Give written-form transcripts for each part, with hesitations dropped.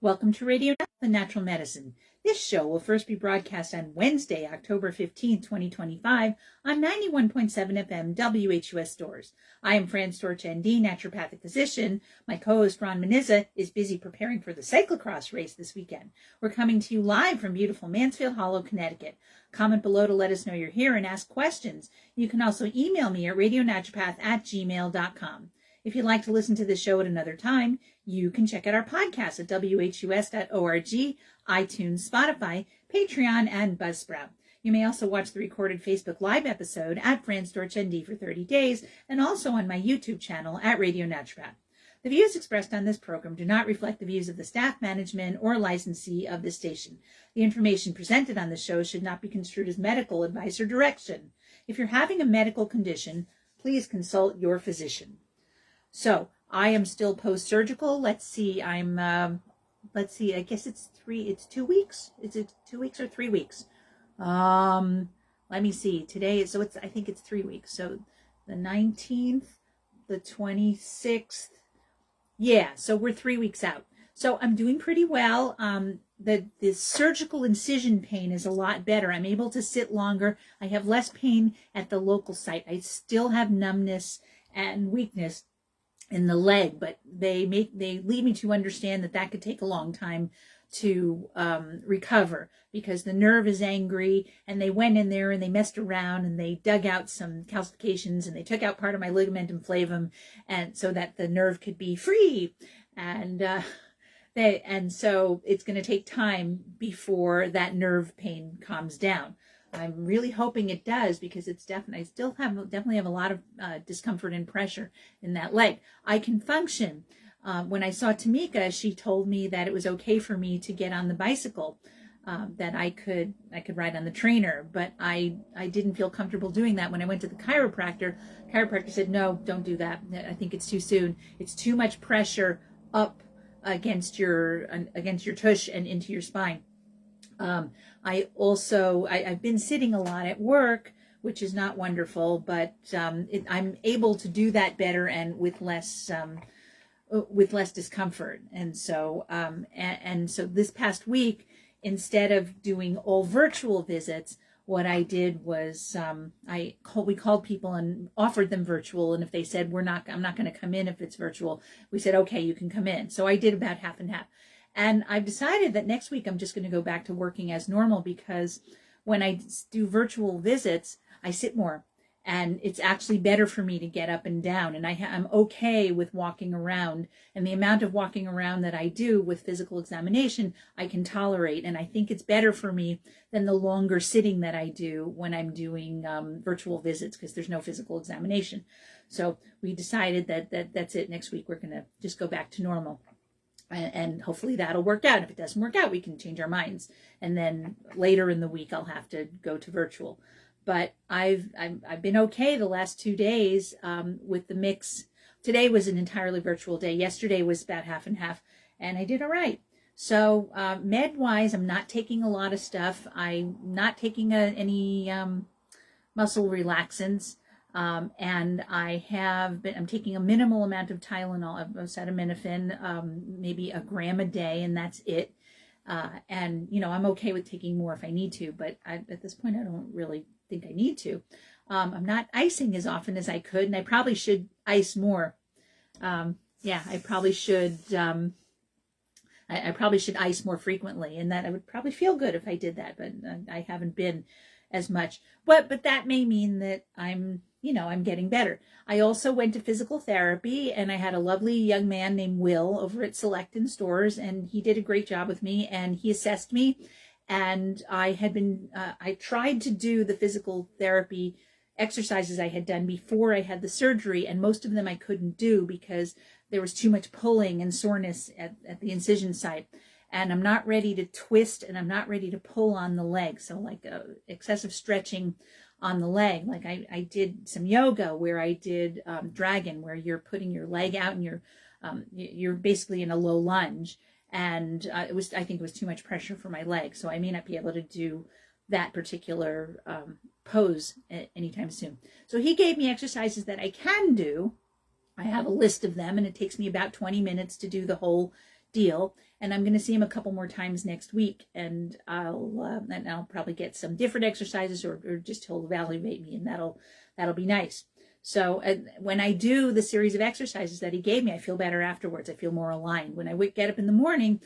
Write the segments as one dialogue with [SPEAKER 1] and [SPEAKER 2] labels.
[SPEAKER 1] Welcome to Radio Natural Medicine. This show will first be broadcast on Wednesday, October 15th, 2025 on 91.7 FM WHUS stores. I am Fran Storch, ND, naturopathic physician. My co-host Ron Menizza is busy preparing for the cyclocross race this weekend. We're coming to you live from beautiful Mansfield Hollow, Connecticut. Comment below to let us know you're here and ask questions. You can also email me at radionaturopath@gmail.com. If you'd like to listen to the show at another time, you can check out our podcast at whus.org, iTunes, Spotify, Patreon, and Buzzsprout. You may also watch the recorded Facebook Live episode at Fran Storch ND for 30 days and also on my YouTube channel at Radio Naturopath. The views expressed on this program do not reflect the views of the staff, management, or licensee of this station. The information presented on the show should not be construed as medical advice or direction. If you're having a medical condition, please consult your physician. So I am still post-surgical. Let's see, I guess it's 2 weeks. Is it 2 weeks or 3 weeks? Let me see. Today, I think it's 3 weeks. So the 19th, the 26th. Yeah, so we're 3 weeks out. So I'm doing pretty well. The surgical incision pain is a lot better. I'm able to sit longer. I have less pain at the local site. I still have numbness and weakness in the leg, but they lead me to understand that could take a long time to recover because the nerve is angry, and they went in there and they messed around and they dug out some calcifications and they took out part of my ligamentum flavum, and so that the nerve could be free, and so it's going to take time before that nerve pain calms down. I'm really hoping it does, because it's definitely, I still definitely have a lot of discomfort and pressure in that leg. I can function. When I saw Tamika, she told me that it was okay for me to get on the bicycle, that I could ride on the trainer, but I didn't feel comfortable doing that. When I went to the chiropractor said, no, don't do that. I think it's too soon. It's too much pressure up against your tush and into your spine. I've been sitting a lot at work, which is not wonderful, but I'm able to do that better and with less discomfort. And so so this past week, instead of doing all virtual visits, what I did was we called people and offered them virtual, and if they said I'm not going to come in if it's virtual, we said okay, you can come in. So I did about half and half. And I've decided that next week I'm just going to go back to working as normal, because when I do virtual visits, I sit more, and it's actually better for me to get up and down. And I'm okay with walking around, and the amount of walking around that I do with physical examination, I can tolerate. And I think it's better for me than the longer sitting that I do when I'm doing virtual visits, because there's no physical examination. So we decided that that's it. Next week, we're going to just go back to normal. And hopefully that'll work out. If it doesn't work out, we can change our minds. And then later in the week, I'll have to go to virtual. But I've been okay the last 2 days with the mix. Today was an entirely virtual day. Yesterday was about half and half, and I did all right. So med-wise, I'm not taking a lot of stuff. I'm not taking any muscle relaxants. And I'm taking a minimal amount of Tylenol, of acetaminophen, maybe 1 gram a day, and that's it. And, I'm okay with taking more if I need to, but at this point, I don't really think I need to. I'm not icing as often as I could, and I probably should ice more. I probably should, I probably should ice more frequently, and that I would probably feel good if I did that, but I haven't been as much. But that may mean that I'm getting better. I also went to physical therapy, and I had a lovely young man named Will over at Select in Stores, and he did a great job with me, and he assessed me. And I tried to do the physical therapy exercises I had done before I had the surgery, and most of them I couldn't do because there was too much pulling and soreness at the incision site. And I'm not ready to twist, and I'm not ready to pull on the leg. So like excessive stretching on the leg. Like I did some yoga where I did dragon, where you're putting your leg out and you're basically in a low lunge. And I think it was too much pressure for my leg. So I may not be able to do that particular pose anytime soon. So he gave me exercises that I can do. I have a list of them, and it takes me about 20 minutes to do the whole deal. And I'm going to see him a couple more times next week, and I'll probably get some different exercises, or just he'll evaluate me, and that'll be nice. So when I do the series of exercises that he gave me, I feel better afterwards. I feel more aligned. When I get up in the morning,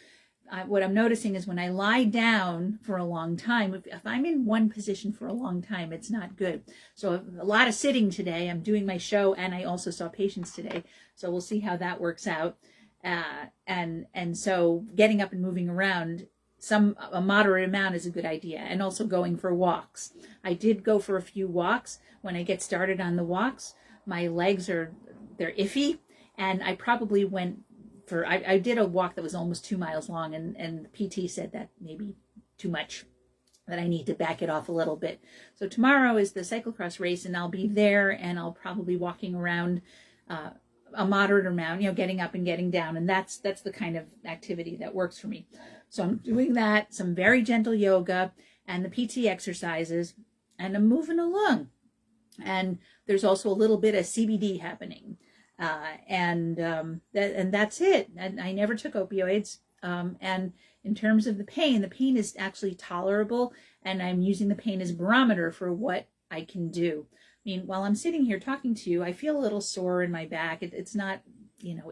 [SPEAKER 1] what I'm noticing is when I lie down for a long time, if I'm in one position for a long time, it's not good. So a lot of sitting today. I'm doing my show, and I also saw patients today. So we'll see how that works out. And so getting up and moving around, a moderate amount is a good idea, and also going for walks. I did go for a few walks. When I get started on the walks, my legs they're iffy, and I probably went for, I did a walk that was almost 2 miles long, and the PT said that maybe too much, that I need to back it off a little bit. So tomorrow is the cyclocross race, and I'll be there, and I'll probably walking around a moderate amount, getting up and getting down. And that's the kind of activity that works for me. So I'm doing that, some very gentle yoga and the PT exercises, and I'm moving along. And there's also a little bit of CBD happening. And that's it. And I never took opioids. And in terms of the pain is actually tolerable. And I'm using the pain as a barometer for what I can do. I mean, while I'm sitting here talking to you, I feel a little sore in my back. It's not,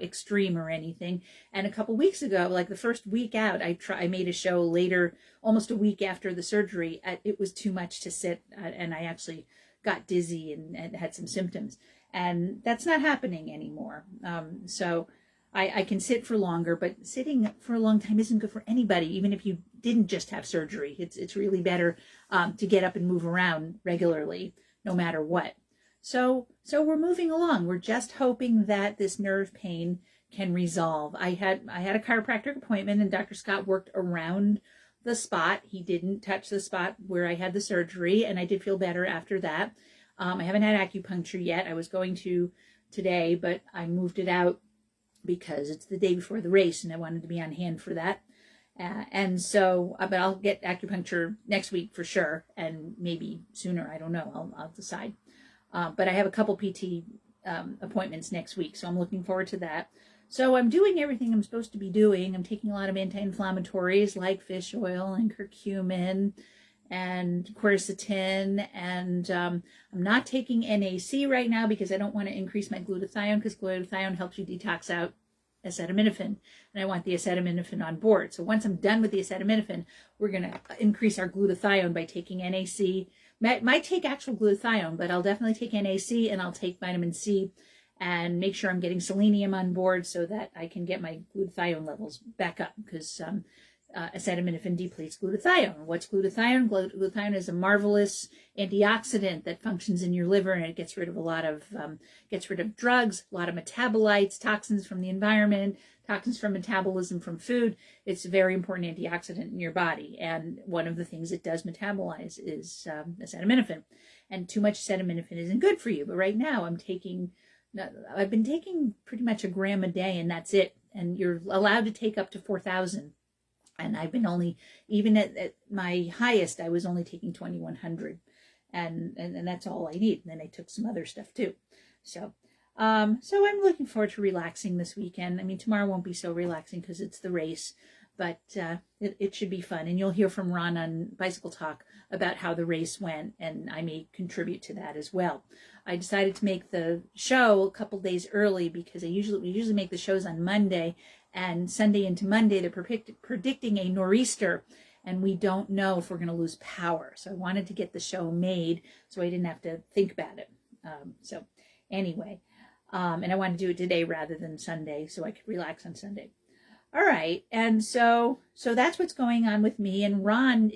[SPEAKER 1] extreme or anything. And a couple weeks ago, like the first week out, I made a show later, almost a week after the surgery. It was too much to sit, and I actually got dizzy and had some symptoms. And that's not happening anymore. So I can sit for longer, but sitting for a long time isn't good for anybody, even if you didn't just have surgery. It's really better to get up and move around regularly, no matter what. So we're moving along. We're just hoping that this nerve pain can resolve. I had a chiropractic appointment, and Dr. Scott worked around the spot. He didn't touch the spot where I had the surgery, and I did feel better after that. I haven't had acupuncture yet. I was going to today, but I moved it out because it's the day before the race, and I wanted to be on hand for that. But I'll get acupuncture next week for sure, and maybe sooner. I don't know. I'll decide. But I have a couple PT appointments next week, so I'm looking forward to that. So I'm doing everything I'm supposed to be doing. I'm taking a lot of anti-inflammatories like fish oil and curcumin and quercetin, and I'm not taking NAC right now because I don't want to increase my glutathione, because glutathione helps you detox out acetaminophen, and I want the acetaminophen on board. So once I'm done with the acetaminophen, we're going to increase our glutathione by taking NAC. Might take actual glutathione, but I'll definitely take NAC, and I'll take vitamin C, and make sure I'm getting selenium on board so that I can get my glutathione levels back up, because acetaminophen depletes glutathione. What's glutathione? Glutathione is a marvelous antioxidant that functions in your liver, and it gets rid of drugs, a lot of metabolites, toxins from the environment, toxins from metabolism from food. It's a very important antioxidant in your body, and one of the things it does metabolize is acetaminophen. And too much acetaminophen isn't good for you. But right now I've been taking pretty much a gram a day, and that's it. And you're allowed to take up to 4,000. And I've been even at my highest, I was only taking 2,100, and that's all I need. And then I took some other stuff too. So I'm looking forward to relaxing this weekend. I mean, tomorrow won't be so relaxing because it's the race, but it should be fun. And you'll hear from Ron on Bicycle Talk about how the race went, and I may contribute to that as well. I decided to make the show a couple days early because we usually make the shows on Monday, and Sunday into Monday they're predicting a nor'easter, and we don't know if we're going to lose power. So I wanted to get the show made so I didn't have to think about it. And I wanted to do it today rather than Sunday so I could relax on Sunday. All right, and so that's what's going on with me. And Ron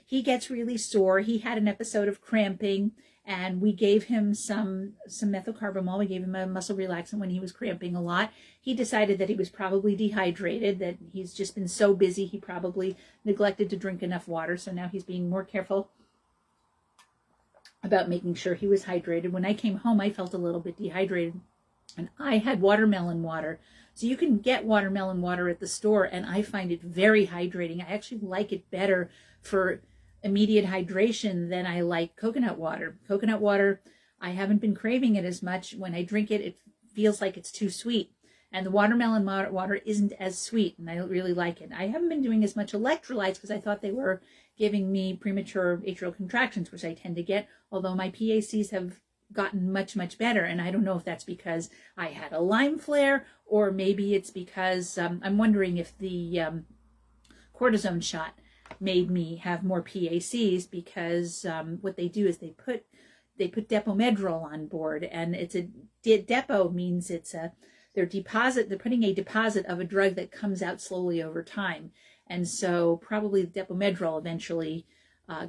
[SPEAKER 1] he gets really sore. He had an episode of cramping, and we gave him some methocarbamol. We gave him a muscle relaxant when he was cramping a lot. He decided that he was probably dehydrated, that he's just been so busy he probably neglected to drink enough water. So now he's being more careful about making sure he was hydrated. When I came home, I felt a little bit dehydrated, and I had watermelon water. So you can get watermelon water at the store, and I find it very hydrating. I actually like it better for immediate hydration than I like coconut water. Coconut water, I haven't been craving it as much. When I drink it, it feels like it's too sweet. And the watermelon water isn't as sweet, and I really like it. I haven't been doing as much electrolytes because I thought they were giving me premature atrial contractions, which I tend to get, although my PACs have gotten much, much better. And I don't know if that's because I had a Lyme flare, or maybe it's because I'm wondering if the cortisone shot made me have more PACs, because what they do is they put Depomedrol on board, and it's a depo means it's a they're putting a deposit of a drug that comes out slowly over time. And so probably the Depomedrol eventually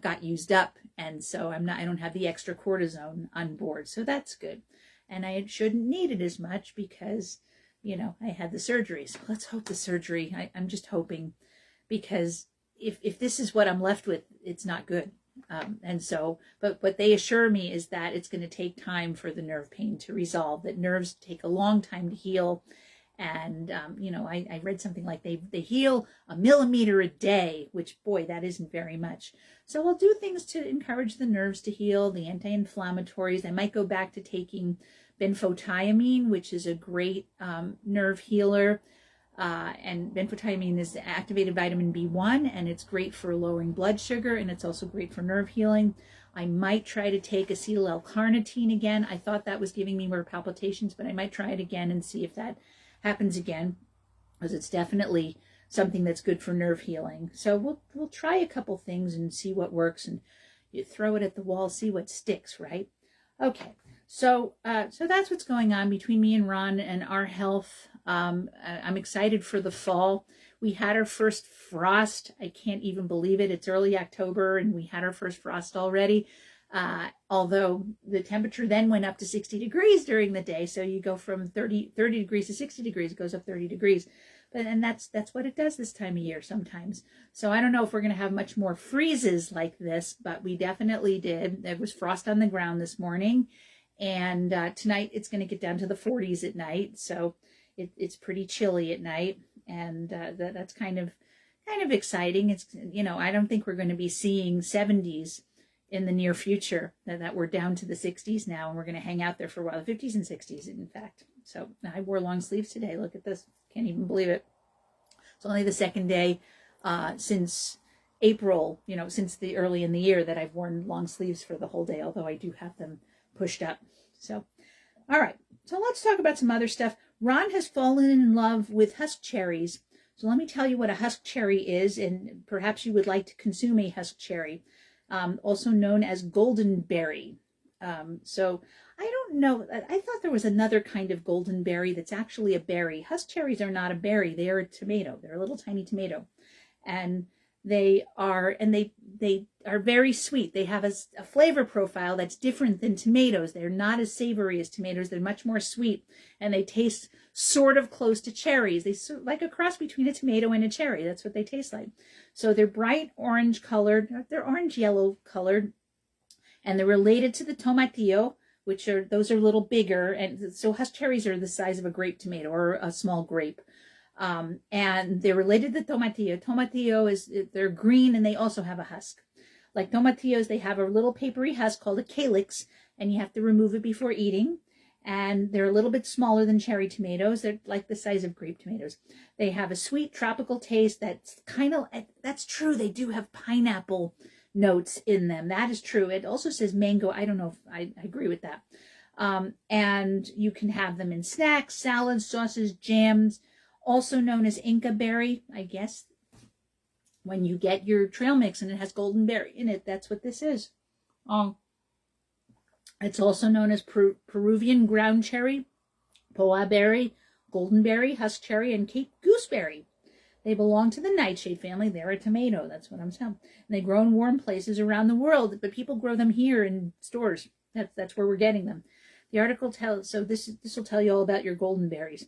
[SPEAKER 1] got used up, and so I don't have the extra cortisone on board, so that's good. And I shouldn't need it as much because, I had the surgery. So let's hope the surgery. I'm just hoping, because if this is what I'm left with, it's not good. And so, but what they assure me is that it's going to take time for the nerve pain to resolve, that nerves take a long time to heal. And, I read something like they heal 1 millimeter a day, which, boy, that isn't very much. So we'll do things to encourage the nerves to heal, the anti-inflammatories. I might go back to taking benfotiamine, which is a great nerve healer. And benfotiamine is activated vitamin B1, and it's great for lowering blood sugar, and it's also great for nerve healing. I might try to take acetyl L-carnitine again. I thought that was giving me more palpitations, but I might try it again and see if that happens again, because it's definitely something that's good for nerve healing. So we'll try a couple things and see what works, and you throw it at the wall, see what sticks, right? Okay. So that's what's going on between me and Ron and our health. I'm excited for the fall. We had our first frost. I can't even believe it. It's early October and we had our first frost already. Although the temperature then went up to 60 degrees during the day. So you go from 30 degrees to 60 degrees, it goes up 30 degrees. And that's what it does this time of year sometimes. So I don't know if we're going to have much more freezes like this, but we definitely did. There was frost on the ground this morning. And tonight it's going to get down to the 40s at night, so it's pretty chilly at night, and that's kind of exciting. It's I don't think we're going to be seeing 70s in the near future. That we're down to the 60s now, and we're going to hang out there for a while, the 50s and 60s, in fact. So I wore long sleeves today. Look at this, can't even believe it. It's only the second day since April, since the early in the year that I've worn long sleeves for the whole day. Although I do have them pushed up. So, all right. So let's talk about some other stuff. Ron has fallen in love with Husk cherries. So let me tell you what a Husk cherry is, and perhaps you would like to consume a Husk cherry, also known as golden berry. So I don't know. I thought there was another kind of golden berry that's actually a berry. Husk cherries are not a berry. They are a tomato. They're a little tiny tomato. And they are very sweet. They have a flavor profile that's different than tomatoes. They're not as savory as tomatoes. They're much more sweet, and they taste sort of close to cherries. They like a cross between a tomato and a cherry. That's what they taste like. So they're bright orange colored. They're orange yellow colored, and they're related to the tomatillo, which are little bigger. And so Husk cherries are the size of a grape tomato or a small grape. And they're related to tomatillo. Tomatillo they're green, and they also have a husk. Like tomatillos, they have a little papery husk called a calyx, and you have to remove it before eating. And they're a little bit smaller than cherry tomatoes. They're like the size of grape tomatoes. They have a sweet tropical taste that's true. They do have pineapple notes in them. That is true. It also says mango. I don't know if I agree with that. And you can have them in snacks, salads, sauces, jams, also known as Inca berry, I guess. When you get your trail mix and it has golden berry in it, that's what this is. It's also known as Peruvian ground cherry, poa berry, golden berry, husk cherry, and Cape gooseberry. They belong to the nightshade family. They're a tomato. That's what I'm saying. And they grow in warm places around the world, but people grow them here in stores. That's where we're getting them. The article this will tell you all about your golden berries.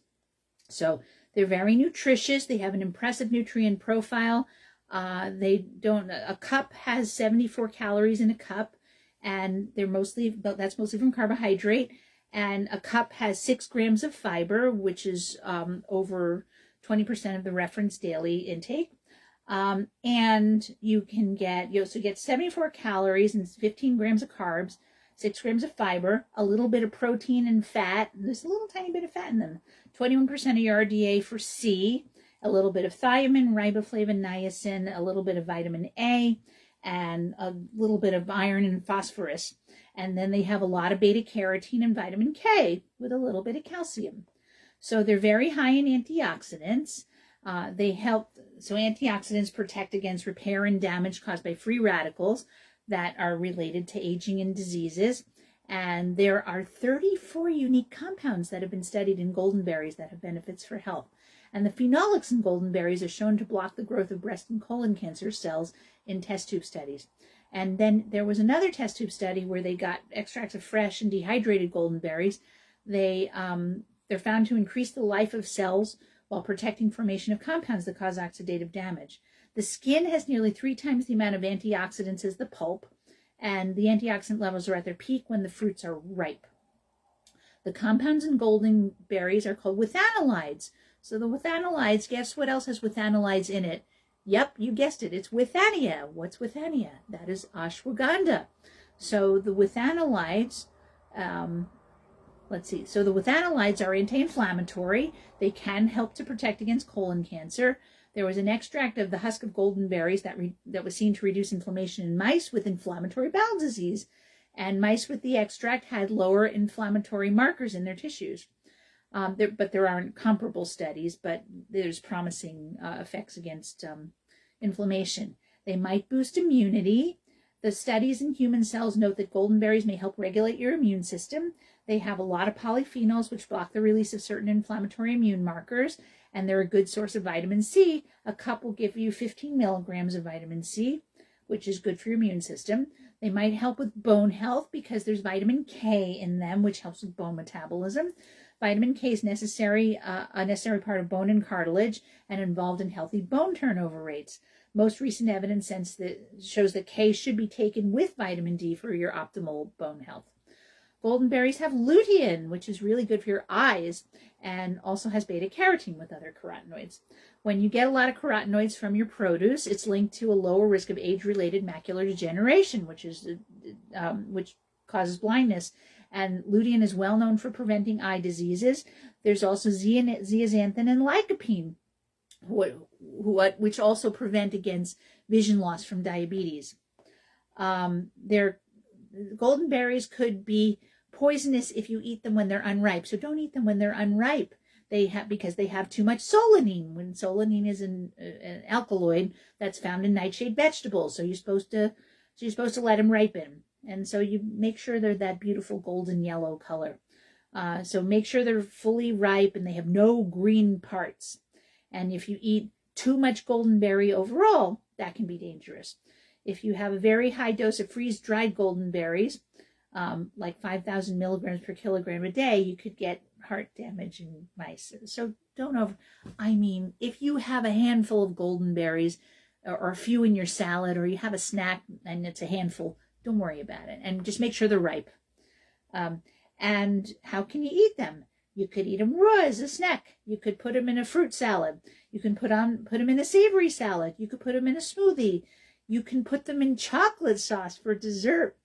[SPEAKER 1] So they're very nutritious. They have an impressive nutrient profile. A cup has 74 calories in a cup, and that's mostly from carbohydrate. And a cup has 6 grams of fiber, which is over 20% of the reference daily intake. And you also get 74 calories and 15 grams of carbs, 6 grams of fiber, a little bit of protein and fat. There's a little tiny bit of fat in them. 21% of your RDA for C, a little bit of thiamine, riboflavin, niacin, a little bit of vitamin A, and a little bit of iron and phosphorus. And then they have a lot of beta carotene and vitamin K with a little bit of calcium. So they're very high in antioxidants. They help, so antioxidants protect against repair and damage caused by free radicals that are related to aging and diseases. And there are 34 unique compounds that have been studied in golden berries that have benefits for health. And the phenolics in golden berries are shown to block the growth of breast and colon cancer cells in test tube studies. And then there was another test tube study where they got extracts of fresh and dehydrated golden berries. They're found to increase the life of cells while protecting formation of compounds that cause oxidative damage. The skin has nearly 3 times the amount of antioxidants as the pulp, and the antioxidant levels are at their peak when the fruits are ripe. The compounds in golden berries are called withanolides. So the withanolides, guess what else has withanolides in it? Yep, you guessed it. It's withania. What's withania? That is ashwagandha. So the withanolides, let's see. So the withanolides are anti-inflammatory. They can help to protect against colon cancer. There was an extract of the husk of golden berries that was seen to reduce inflammation in mice with inflammatory bowel disease. And mice with the extract had lower inflammatory markers in their tissues. But there aren't comparable studies, but there's promising effects against inflammation. They might boost immunity. The studies in human cells note that golden berries may help regulate your immune system. They have a lot of polyphenols, which block the release of certain inflammatory immune markers, and they're a good source of vitamin C. A cup will give you 15 milligrams of vitamin C, which is good for your immune system. They might help with bone health because there's vitamin K in them, which helps with bone metabolism. Vitamin K is a necessary part of bone and cartilage and involved in healthy bone turnover rates. Most recent evidence shows that K should be taken with vitamin D for your optimal bone health. Golden berries have lutein, which is really good for your eyes, and also has beta carotene with other carotenoids. When you get a lot of carotenoids from your produce, it's linked to a lower risk of age-related macular degeneration, which causes blindness. And lutein is well known for preventing eye diseases. There's also zeaxanthin and lycopene, which also prevent against vision loss from diabetes. Golden berries could be poisonous if you eat them when they're unripe. So don't eat them when they're unripe. Because they have too much solanine. When solanine is an alkaloid that's found in nightshade vegetables, so you're supposed to let them ripen. And so you make sure they're that beautiful golden yellow color. So make sure they're fully ripe and they have no green parts. And if you eat too much golden berry overall, that can be dangerous. If you have a very high dose of freeze-dried golden berries, like 5,000 milligrams per kilogram a day, you could get heart damage in mice. So if you have a handful of golden berries or a few in your salad, or you have a snack and it's a handful, don't worry about it. And just make sure they're ripe. And how can you eat them? You could eat them raw as a snack. You could put them in a fruit salad. You can put them in a savory salad. You could put them in a smoothie. You can put them in chocolate sauce for dessert.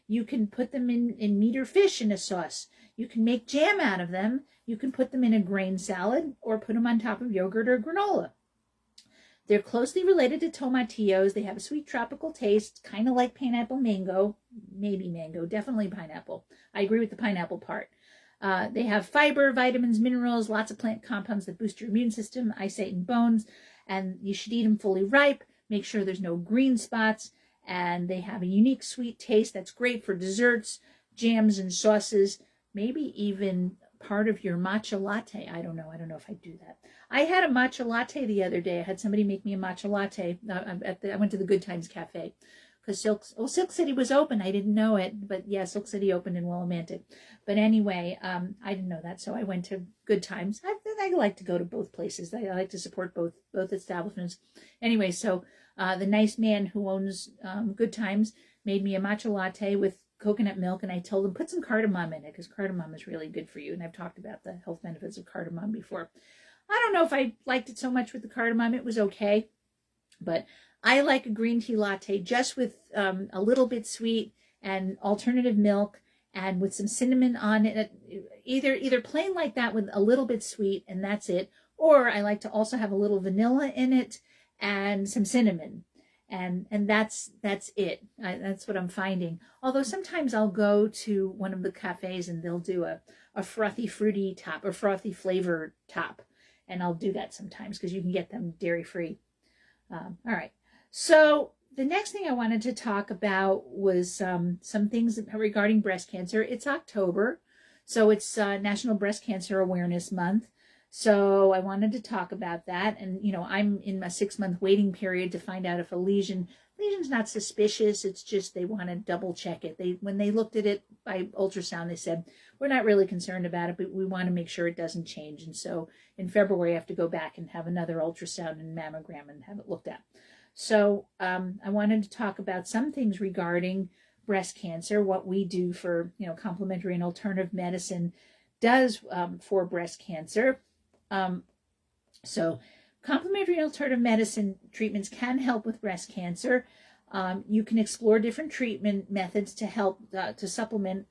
[SPEAKER 1] You can put them in meat or fish in a sauce. You can make jam out of them. You can put them in a grain salad or put them on top of yogurt or granola. They're closely related to tomatillos. They have a sweet tropical taste, kind of like pineapple mango, maybe mango, definitely pineapple. I agree with the pineapple part. They have fiber, vitamins, minerals, lots of plant compounds that boost your immune system, eyesight, and bones. And you should eat them fully ripe. Make sure there's no green spots. And they have a unique sweet taste that's great for desserts, jams, and sauces. Maybe even part of your matcha latte. I don't know if I'd do that. I had a matcha latte the other day. I had somebody make me a matcha latte. I went to the Good Times Cafe because Silk City was open. I didn't know it, but yeah, Silk City opened in Willimantic. But anyway, I didn't know that, so I went to Good Times. I like to go to both places. I like to support both establishments. Anyway, so the nice man who owns Good Times made me a matcha latte with coconut milk, and I told him put some cardamom in it because cardamom is really good for you, and I've talked about the health benefits of cardamom before. I don't know if I liked it so much with the cardamom. It was okay, but I like a green tea latte just with a little bit sweet and alternative milk and with some cinnamon on it, either plain like that with a little bit sweet, and that's it. Or I like to also have a little vanilla in it and some cinnamon. And that's it. That's what I'm finding. Although sometimes I'll go to one of the cafes and they'll do a frothy fruity top or frothy flavor top. And I'll do that sometimes because you can get them dairy free. All right. So the next thing I wanted to talk about was some things regarding breast cancer. It's October, so it's National Breast Cancer Awareness Month. So I wanted to talk about that. And, you know, I'm in my 6-month waiting period to find out if a lesion's not suspicious. It's just they want to double check it. When they looked at it by ultrasound, they said, we're not really concerned about it, but we want to make sure it doesn't change. And so in February, I have to go back and have another ultrasound and mammogram and have it looked at. So I wanted to talk about some things regarding breast cancer, what we do for, you know, complementary and alternative medicine does for breast cancer. So complementary and alternative medicine treatments can help with breast cancer. You can explore different treatment methods to help to supplement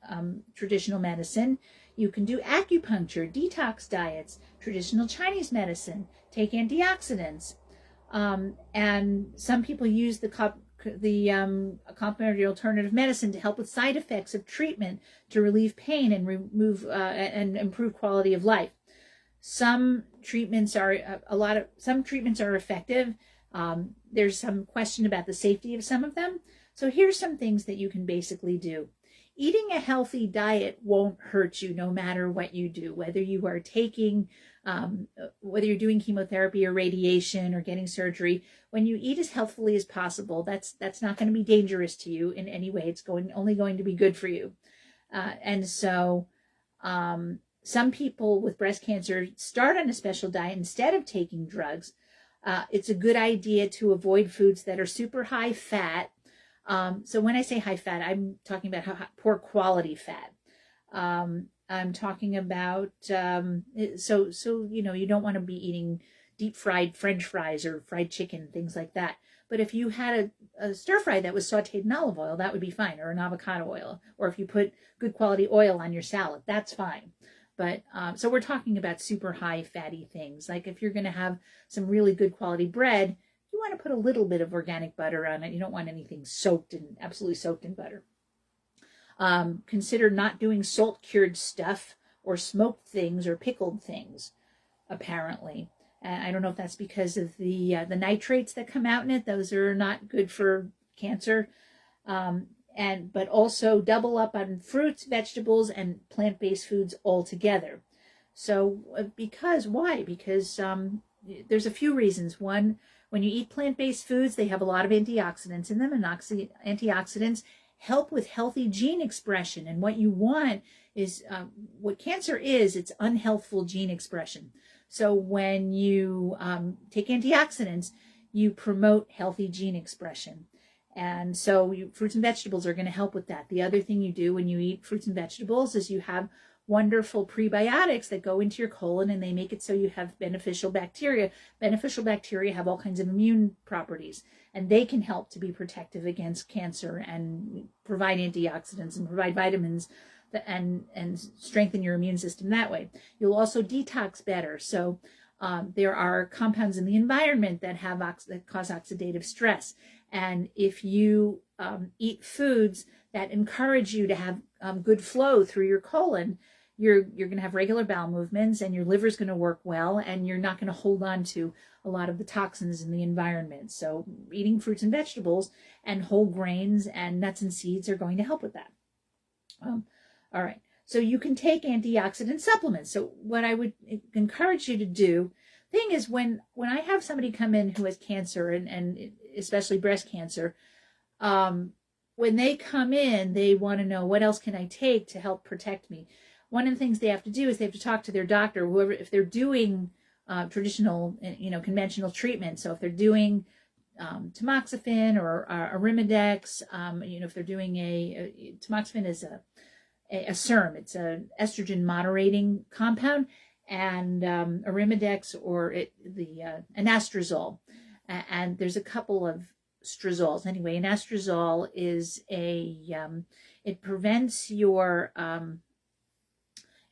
[SPEAKER 1] traditional medicine. You can do acupuncture, detox diets, traditional Chinese medicine, take antioxidants. And some people use the complementary alternative medicine to help with side effects of treatment, to relieve pain and remove and improve quality of life. Some treatments are effective. There's some question about the safety of some of them. So here's some things that you can basically do. Eating a healthy diet won't hurt you no matter what you do, whether you are taking, whether you're doing chemotherapy or radiation or getting surgery. When you eat as healthfully as possible, that's not going to be dangerous to you in any way. It's only going to be good for you. And so some people with breast cancer start on a special diet instead of taking drugs. It's a good idea to avoid foods that are super high fat. So when I say high fat, I'm talking about poor quality fat. I'm talking about, so you know, you don't want to be eating deep fried French fries or fried chicken, things like that. But if you had a stir fry that was sauteed in olive oil, that would be fine, or an avocado oil. Or if you put good quality oil on your salad, that's fine. But so we're talking about super high fatty things. Like if you're going to have some really good quality bread, you want to put a little bit of organic butter on it. You don't want anything absolutely soaked in butter. Consider not doing salt cured stuff or smoked things or pickled things, apparently. I don't know if that's because of the nitrates that come out in it. Those are not good for cancer. But also double up on fruits, vegetables, and plant-based foods altogether. So why? Because there's a few reasons. One, when you eat plant-based foods, they have a lot of antioxidants in them, and antioxidants help with healthy gene expression. And what you want is, what cancer is, it's unhealthful gene expression. So when you take antioxidants, you promote healthy gene expression. And so fruits and vegetables are going to help with that. The other thing you do when you eat fruits and vegetables is you have wonderful prebiotics that go into your colon, and they make it so you have beneficial bacteria. Beneficial bacteria have all kinds of immune properties, and they can help to be protective against cancer and provide antioxidants and provide vitamins and strengthen your immune system that way. You'll also detox better. So there are compounds in the environment that cause oxidative stress. And if you eat foods that encourage you to have good flow through your colon, you're going to have regular bowel movements, and your liver's going to work well, and you're not going to hold on to a lot of the toxins in the environment. So eating fruits and vegetables and whole grains and nuts and seeds are going to help with that. All right. So you can take antioxidant supplements. So what I would encourage you to do, thing is, when I have somebody come in who has cancer, and especially breast cancer, when they come in, they want to know, what else can I take to help protect me? One of the things they have to do is they have to talk to their doctor, whoever, if they're doing traditional, conventional treatment. So if they're doing tamoxifen or Arimidex, if they're doing tamoxifen is a SERM, it's an estrogen moderating compound, and Arimidex or anastrozole. And there's a couple of anastrozole. Anyway, anastrozole is it prevents your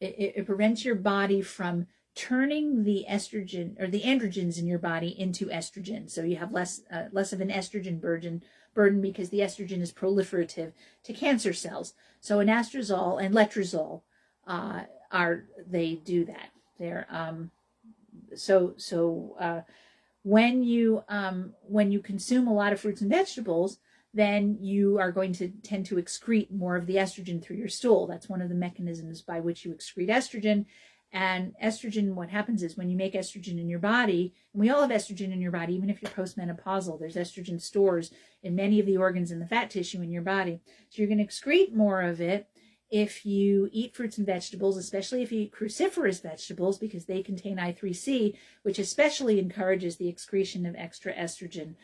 [SPEAKER 1] it prevents your body from turning the estrogen or the androgens in your body into estrogen. So you have less of an estrogen burden because the estrogen is proliferative to cancer cells. So anastrozole and letrozole they do that. They're when you consume a lot of fruits and vegetables, then you are going to tend to excrete more of the estrogen through your stool. That's one of the mechanisms by which you excrete estrogen. And estrogen, what happens is when you make estrogen in your body, and we all have estrogen in your body, even if you're postmenopausal, there's estrogen stores in many of the organs in the fat tissue in your body. So you're going to excrete more of it if you eat fruits and vegetables, especially if you eat cruciferous vegetables, because they contain I3C, which especially encourages the excretion of extra estrogen.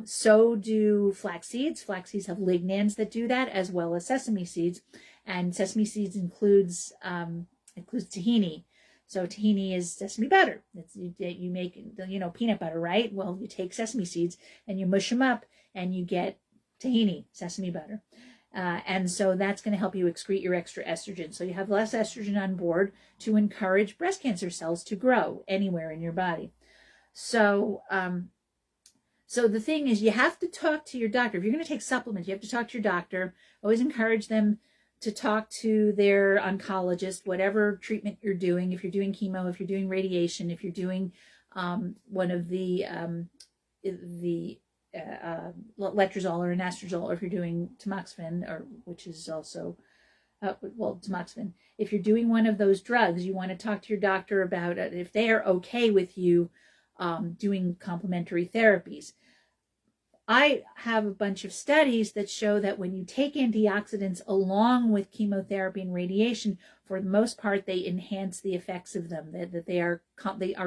[SPEAKER 1] So do flax seeds. Flax seeds have lignans that do that, as well as sesame seeds. And sesame seeds includes tahini. So tahini is sesame butter. You make, peanut butter, right? Well, you take sesame seeds and you mush them up and you get tahini, sesame butter. And so that's going to help you excrete your extra estrogen. So you have less estrogen on board to encourage breast cancer cells to grow anywhere in your body. So the thing is, you have to talk to your doctor. If you're going to take supplements, you have to talk to your doctor. Always encourage them to talk to their oncologist, whatever treatment you're doing. If you're doing chemo, if you're doing radiation, if you're doing one of the letrozole or anastrozole, or if you're doing tamoxifen, which is also tamoxifen. If you're doing one of those drugs, you want to talk to your doctor about it, if they are okay with you doing complementary therapies. I have a bunch of studies that show that when you take antioxidants along with chemotherapy and radiation, for the most part, they enhance the effects of them, that they are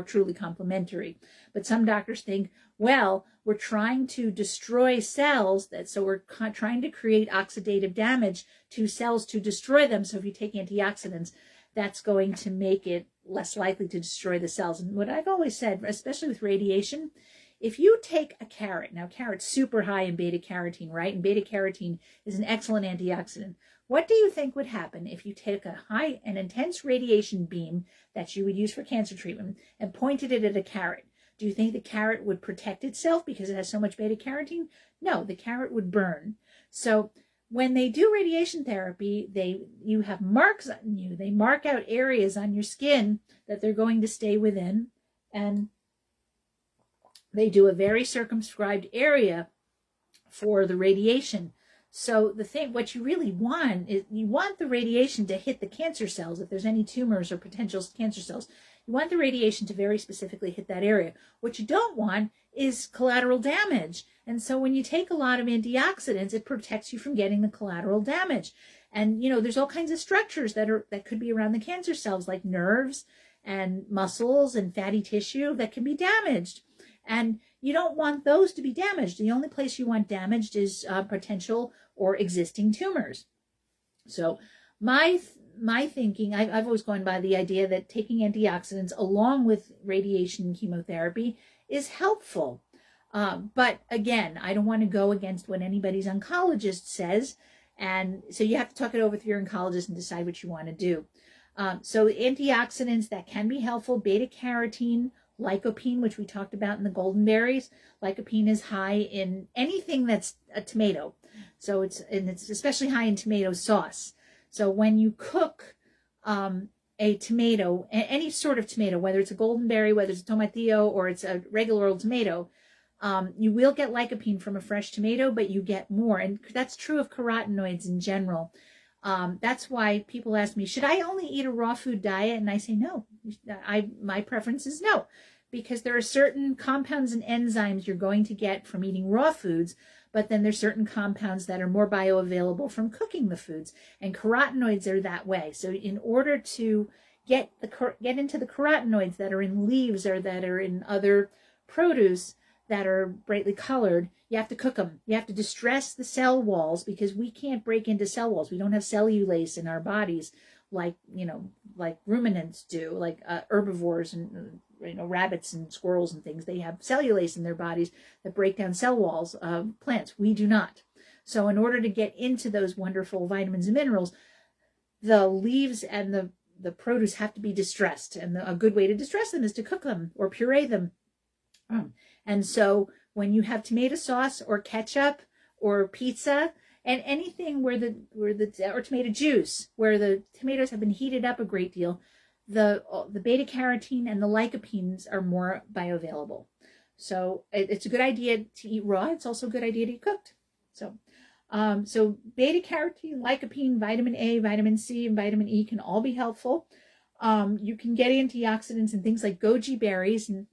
[SPEAKER 1] truly complementary. But some doctors think, well, we're trying to destroy cells, so we're trying to create oxidative damage to cells to destroy them. So if you take antioxidants, that's going to make it less likely to destroy the cells. And what I've always said, especially with radiation, if you take a carrot, now carrot's super high in beta carotene, right? And beta carotene is an excellent antioxidant. What do you think would happen if you take an intense radiation beam that you would use for cancer treatment and pointed it at a carrot? Do you think the carrot would protect itself because it has so much beta carotene? No, the carrot would burn. So when they do radiation therapy, you have marks on you. They mark out areas on your skin that they're going to stay within, and they do a very circumscribed area for the radiation. So what you really want is you want the radiation to hit the cancer cells. If there's any tumors or potential cancer cells, you want the radiation to very specifically hit that area. What you don't want is collateral damage. And so when you take a lot of antioxidants, it protects you from getting the collateral damage. And, there's all kinds of structures that could be around the cancer cells, like nerves and muscles and fatty tissue that can be damaged. And you don't want those to be damaged. The only place you want damaged is potential or existing tumors. So my thinking, I've always gone by the idea that taking antioxidants along with radiation and chemotherapy is helpful. But again, I don't want to go against what anybody's oncologist says. And so you have to talk it over with your oncologist and decide what you want to do. So antioxidants that can be helpful, beta carotene, lycopene, which we talked about in the golden berries. Lycopene is high in anything that's a tomato. So it's especially high in tomato sauce. So when you cook a tomato, any sort of tomato, whether it's a golden berry, whether it's a tomatillo, or it's a regular old tomato, you will get lycopene from a fresh tomato, but you get more. And that's true of carotenoids in general. That's why people ask me, should I only eat a raw food diet? And I say no. My preference is no, because there are certain compounds and enzymes you're going to get from eating raw foods, but then there's certain compounds that are more bioavailable from cooking the foods, and carotenoids are that way. So in order to get into the carotenoids that are in leaves or that are in other produce that are brightly colored, you have to cook them. You have to distress the cell walls, because we can't break into cell walls. We don't have cellulase in our bodies like, like ruminants do, like herbivores and, rabbits and squirrels and things. They have cellulase in their bodies that break down cell walls of plants. We do not. So in order to get into those wonderful vitamins and minerals, the leaves and the produce have to be distressed. And a good way to distress them is to cook them or puree them. And so when you have tomato sauce or ketchup or pizza and anything or tomato juice, where the tomatoes have been heated up a great deal, the beta carotene and the lycopenes are more bioavailable. So it's a good idea to eat raw. It's also a good idea to eat cooked. So beta carotene, lycopene, vitamin A, vitamin C, and vitamin E can all be helpful. You can get antioxidants in things like goji berries, and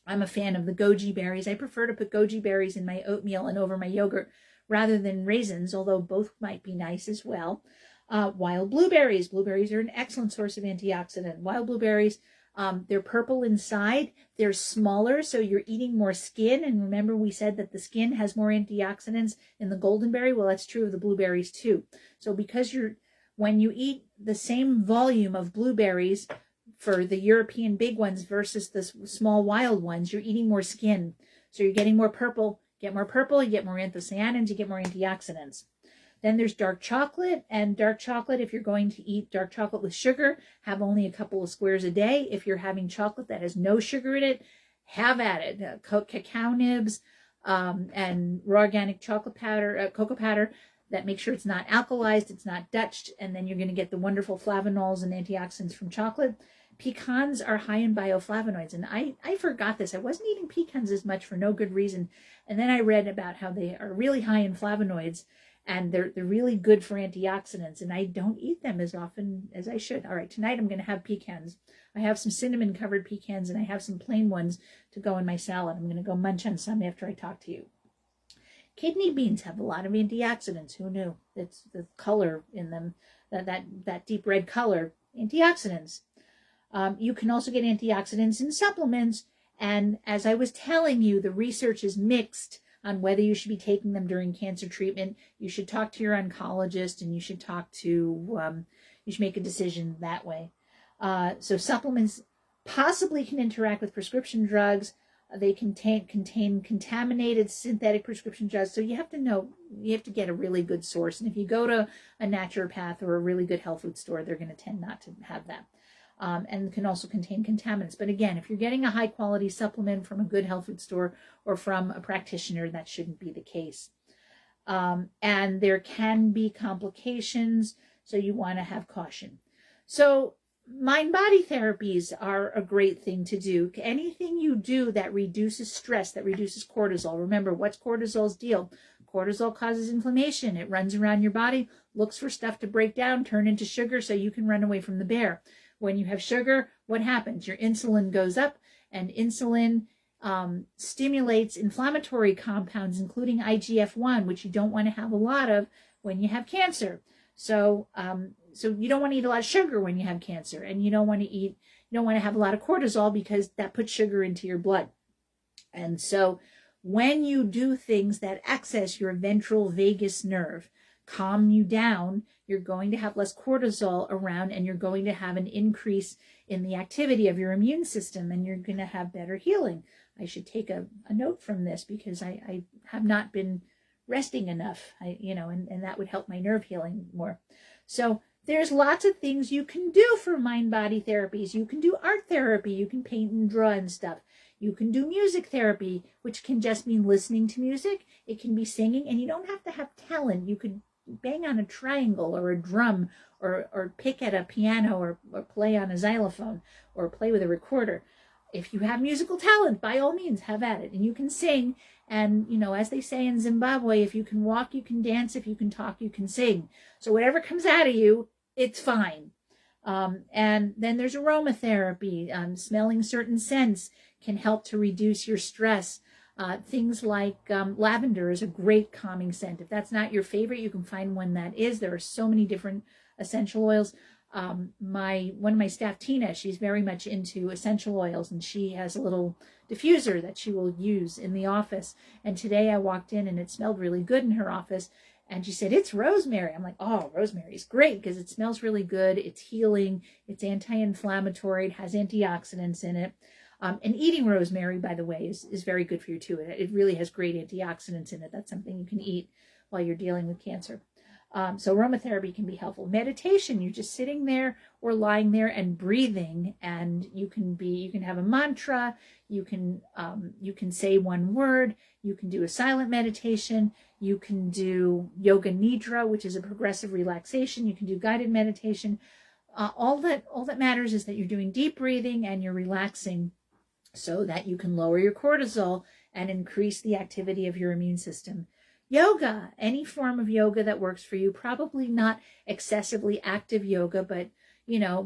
[SPEAKER 1] I'm a fan of the goji berries. I prefer to put goji berries in my oatmeal and over my yogurt rather than raisins, although both might be nice as well. Wild blueberries. Blueberries are an excellent source of antioxidant. Wild blueberries, they're purple inside. They're smaller, so you're eating more skin. And remember, we said that the skin has more antioxidants in the goldenberry. Well, that's true of the blueberries too. So because when you eat the same volume of blueberries for the European big ones versus the small wild ones, you're eating more skin. So you're getting more purple. Get more purple, you get more anthocyanins, you get more antioxidants. Then there's dark chocolate, and dark chocolate, if you're going to eat dark chocolate with sugar, have only a couple of squares a day. If you're having chocolate that has no sugar in it, have at it. Cacao nibs and raw organic chocolate powder, cocoa powder, that make sure it's not alkalized, it's not Dutched, and then you're going to get the wonderful flavonols and antioxidants from chocolate. Pecans are high in bioflavonoids, and I forgot this. I wasn't eating pecans as much for no good reason, and then I read about how they are really high in flavonoids, and they're really good for antioxidants, and I don't eat them as often as I should. All right, tonight I'm going to have pecans. I have some cinnamon-covered pecans, and I have some plain ones to go in my salad. I'm going to go munch on some after I talk to you. Kidney beans have a lot of antioxidants. Who knew? It's the color in them, that deep red color, antioxidants. You can also get antioxidants in supplements, and as I was telling you, the research is mixed on whether you should be taking them during cancer treatment. You should talk to your oncologist, and you should you should make a decision that way. So supplements possibly can interact with prescription drugs. They contain contaminated synthetic prescription drugs. So you have to know, you have to get a really good source. And if you go to a naturopath or a really good health food store, they're going to tend not to have that. And can also contain contaminants. But again, if you're getting a high quality supplement from a good health food store or from a practitioner, that shouldn't be the case. And there can be complications, so you want to have caution. So mind-body therapies are a great thing to do. Anything you do that reduces stress, that reduces cortisol. Remember, what's cortisol's deal? Cortisol causes inflammation. It runs around your body, looks for stuff to break down, turn into sugar so you can run away from the bear. When you have sugar, what happens? Your insulin goes up, and insulin stimulates inflammatory compounds, including IGF-1, which you don't want to have a lot of when you have cancer. So you don't want to eat a lot of sugar when you have cancer, and you don't want to have a lot of cortisol because that puts sugar into your blood. And so when you do things that access your ventral vagus nerve, calm you down, you're going to have less cortisol around, and you're going to have an increase in the activity of your immune system, and you're going to have better healing. I should take a note from this because I have not been resting enough, and that would help my nerve healing more. So there's lots of things you can do for mind-body therapies. You can do art therapy. You can paint and draw and stuff. You can do music therapy, which can just mean listening to music. It can be singing, and you don't have to have talent. You could bang on a triangle or a drum or pick at a piano or play on a xylophone or play with a recorder. If you have musical talent, by all means, have at it. And you can sing. And, as they say in Zimbabwe, if you can walk, you can dance. If you can talk, you can sing. So whatever comes out of you, it's fine. And then there's aromatherapy. Smelling certain scents can help to reduce your stress. Things like lavender is a great calming scent. If that's not your favorite, you can find one that is. There are so many different essential oils. One of my staff, Tina, she's very much into essential oils, and she has a little diffuser that she will use in the office. And today I walked in and it smelled really good in her office. And she said, it's rosemary. I'm like, oh, rosemary is great because it smells really good. It's healing. It's anti-inflammatory. It has antioxidants in it. And eating rosemary, by the way, is very good for you too. It really has great antioxidants in it. That's something you can eat while you're dealing with cancer. So aromatherapy can be helpful. Meditation, you're just sitting there or lying there and breathing, and you can have a mantra, you can say one word, you can do a silent meditation, you can do yoga nidra, which is a progressive relaxation, you can do guided meditation. All that matters is that you're doing deep breathing and you're relaxing so that you can lower your cortisol and increase the activity of your immune system. Yoga, any form of yoga that works for you, probably not excessively active yoga, but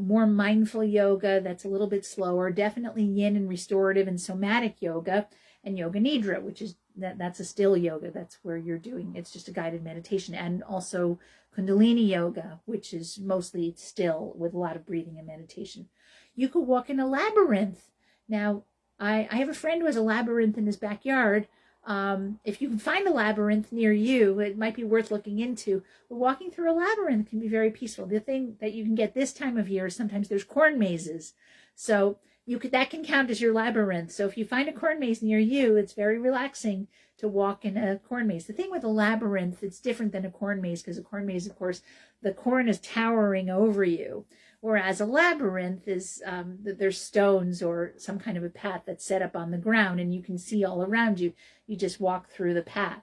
[SPEAKER 1] more mindful yoga that's a little bit slower, definitely yin and restorative and somatic yoga, and yoga nidra, which is that's a still yoga. That's where you're doing, it's just a guided meditation, and also kundalini yoga, which is mostly still with a lot of breathing and meditation. You could walk in a labyrinth. Now, I have a friend who has a labyrinth in his backyard. If you can find a labyrinth near you, it might be worth looking into. But walking through a labyrinth can be very peaceful. The thing that you can get this time of year is sometimes there's corn mazes. So that can count as your labyrinth. So if you find a corn maze near you, it's very relaxing to walk in a corn maze. The thing with a labyrinth, it's different than a corn maze, because a corn maze, of course, the corn is towering over you. Whereas a labyrinth is, there's stones or some kind of a path that's set up on the ground and you can see all around you. You just walk through the path.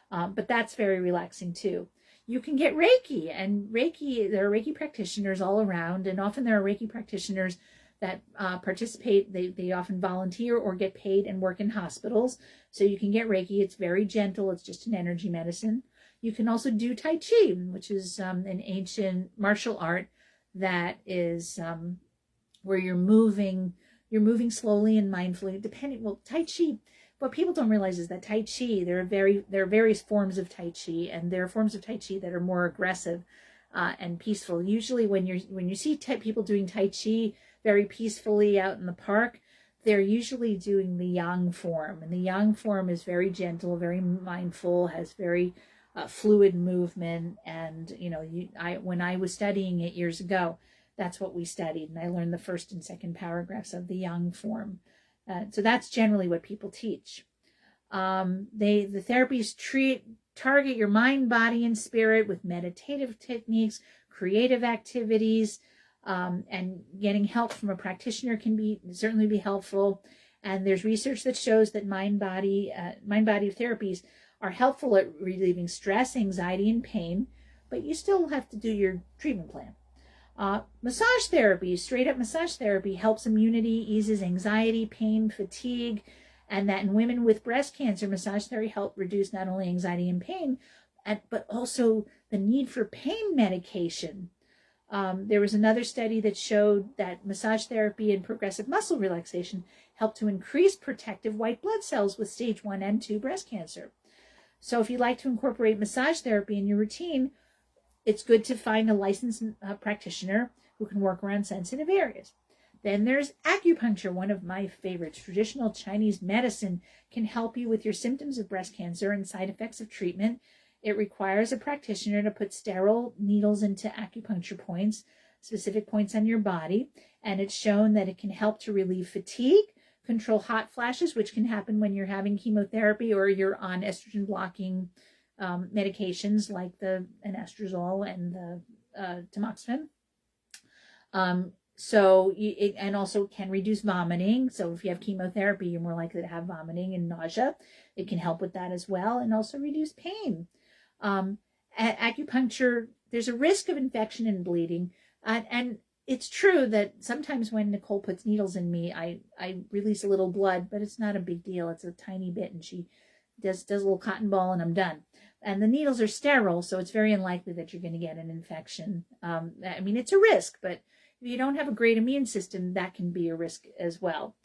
[SPEAKER 1] But that's very relaxing too. You can get Reiki, and there are Reiki practitioners all around, and often there are Reiki practitioners that participate. They often volunteer or get paid and work in hospitals. So you can get Reiki. It's very gentle. It's just an energy medicine. You can also do Tai Chi, which is an ancient martial art that is where you're moving slowly and mindfully, Tai Chi, what people don't realize is that Tai Chi, there are various forms of Tai Chi, and there are forms of Tai Chi that are more aggressive and peaceful. Usually when you see people doing Tai Chi very peacefully out in the park, they're usually doing the Yang form, and the Yang form is very gentle, very mindful, has very fluid movement. And when I was studying it years ago, that's what we studied, and I learned the first and second paragraphs of the Yang form. So that's generally what people teach. The therapies target your mind, body, and spirit with meditative techniques, creative activities, and getting help from a practitioner can certainly be helpful. And there's research that shows that mind-body therapies are helpful at relieving stress, anxiety, and pain, but you still have to do your treatment plan. Massage therapy, straight up massage therapy, helps immunity, eases anxiety, pain, fatigue, and that in women with breast cancer, massage therapy helps reduce not only anxiety and pain, but also the need for pain medication. There was another study that showed that massage therapy and progressive muscle relaxation help to increase protective white blood cells with stage 1 and 2 breast cancer. So if you'd like to incorporate massage therapy in your routine, it's good to find a licensed practitioner who can work around sensitive areas. Then there's acupuncture, one of my favorites. Traditional Chinese medicine can help you with your symptoms of breast cancer and side effects of treatment. It requires a practitioner to put sterile needles into acupuncture points, specific points on your body, and it's shown that it can help to relieve fatigue, control hot flashes, which can happen when you're having chemotherapy or you're on estrogen blocking medications like the anastrozole and the tamoxifen. And also can reduce vomiting. So if you have chemotherapy, you're more likely to have vomiting and nausea. It can help with that as well, and also reduce pain. At acupuncture, there's a risk of infection and bleeding. And it's true that sometimes when Nicole puts needles in me, I release a little blood, but it's not a big deal. It's a tiny bit, and she does a little cotton ball and I'm done. And the needles are sterile, so it's very unlikely that you're going to get an infection. It's a risk, but if you don't have a great immune system, that can be a risk as well.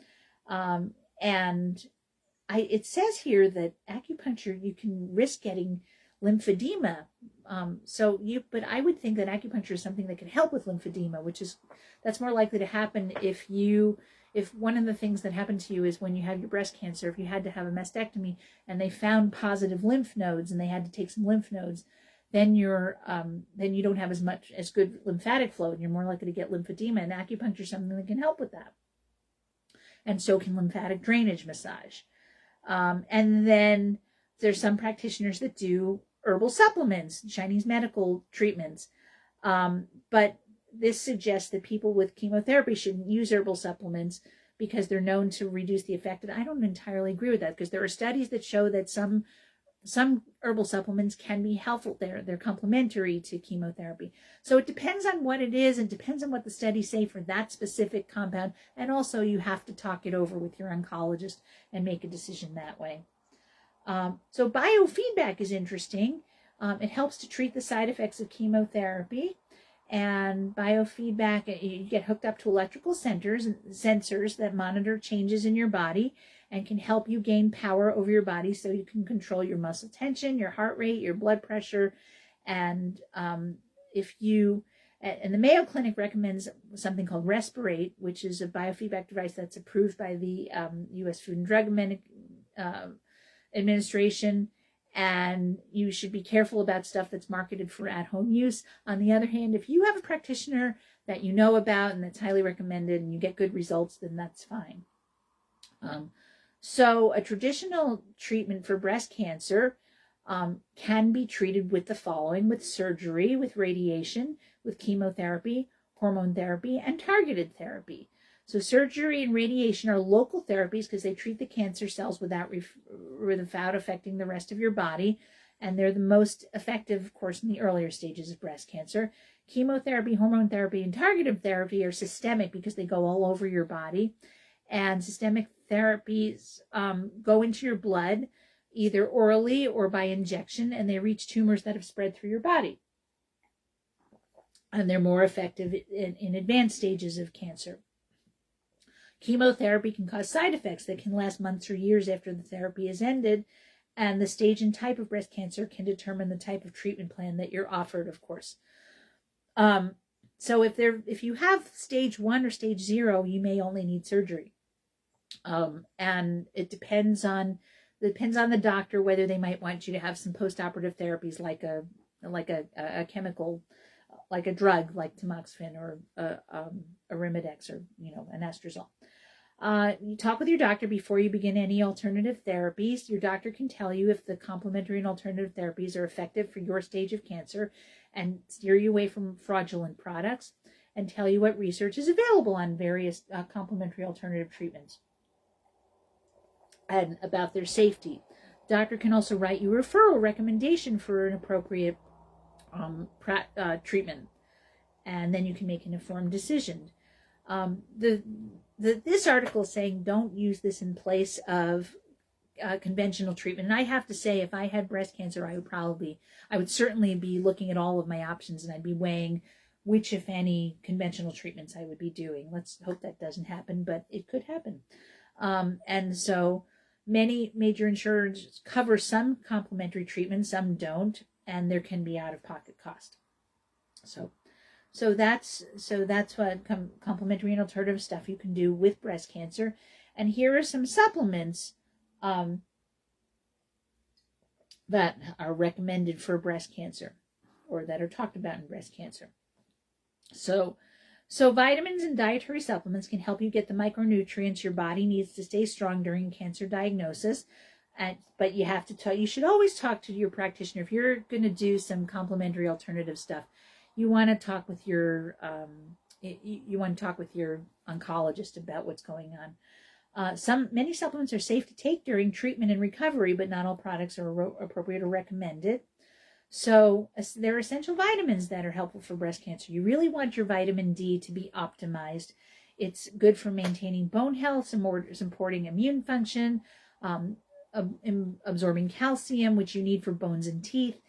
[SPEAKER 1] It says here that acupuncture, you can risk getting lymphedema. But I would think that acupuncture is something that can help with lymphedema, that's more likely to happen if one of the things that happened to you is when you had your breast cancer, if you had to have a mastectomy and they found positive lymph nodes and they had to take some lymph nodes, then you don't have as good lymphatic flow, and you're more likely to get lymphedema. And acupuncture is something that can help with that. And so can lymphatic drainage massage. And then there's some practitioners that do herbal supplements, Chinese medical treatments. But this suggests that people with chemotherapy shouldn't use herbal supplements because they're known to reduce the effect. And I don't entirely agree with that, because there are studies that show that some herbal supplements can be helpful. They're complementary to chemotherapy. So it depends on what it is, and depends on what the studies say for that specific compound. And also you have to talk it over with your oncologist and make a decision that way. So biofeedback is interesting. It helps to treat the side effects of chemotherapy. And biofeedback, you get hooked up to electrical sensors that monitor changes in your body and can help you gain power over your body, so you can control your muscle tension, your heart rate, your blood pressure. And and the Mayo Clinic recommends something called Respirate, which is a biofeedback device that's approved by the U.S. Food and Drug Administration. And you should be careful about stuff that's marketed for at-home use. On the other hand, if you have a practitioner that you know about and that's highly recommended and you get good results, then that's fine. So a traditional treatment for breast cancer can be treated with the following: with surgery, with radiation, with chemotherapy, hormone therapy, and targeted therapy. So surgery and radiation are local therapies because they treat the cancer cells without affecting the rest of your body. And they're the most effective, of course, in the earlier stages of breast cancer. Chemotherapy, hormone therapy, and targeted therapy are systemic because they go all over your body. And systemic therapies go into your blood, either orally or by injection, and they reach tumors that have spread through your body. And they're more effective in advanced stages of cancer. Chemotherapy can cause side effects that can last months or years after the therapy is ended, and the stage and type of breast cancer can determine the type of treatment plan that you're offered, of course. So if you have stage 1 or stage 0, you may only need surgery. And it depends on the doctor whether they might want you to have some post-operative therapies like a chemical, like a drug like tamoxifen or Arimidex or anastrozole. You talk with your doctor before you begin any alternative therapies. Your doctor can tell you if the complementary and alternative therapies are effective for your stage of cancer and steer you away from fraudulent products, and tell you what research is available on various complementary alternative treatments and about their safety. Doctor can also write you a referral recommendation for an appropriate treatment, and then you can make an informed decision. This article is saying don't use this in place of conventional treatment. And I have to say, if I had breast cancer, I would certainly be looking at all of my options, and I'd be weighing which, if any, conventional treatments I would be doing. Let's hope that doesn't happen, but it could happen. And so many major insurers cover some complementary treatments, some don't, and there can be out-of-pocket cost. So that's what complementary and alternative stuff you can do with breast cancer. And here are some supplements that are recommended for breast cancer, or that are talked about in breast cancer. So vitamins and dietary supplements can help you get the micronutrients your body needs to stay strong during cancer diagnosis. But you should always talk to your practitioner if you're going to do some complementary alternative stuff. You want to talk with your oncologist about what's going on. Many supplements are safe to take during treatment and recovery, but not all products are appropriate or recommended. So there are essential vitamins that are helpful for breast cancer. You really want your vitamin D to be optimized. It's good for maintaining bone health, supporting immune function, absorbing calcium, which you need for bones and teeth.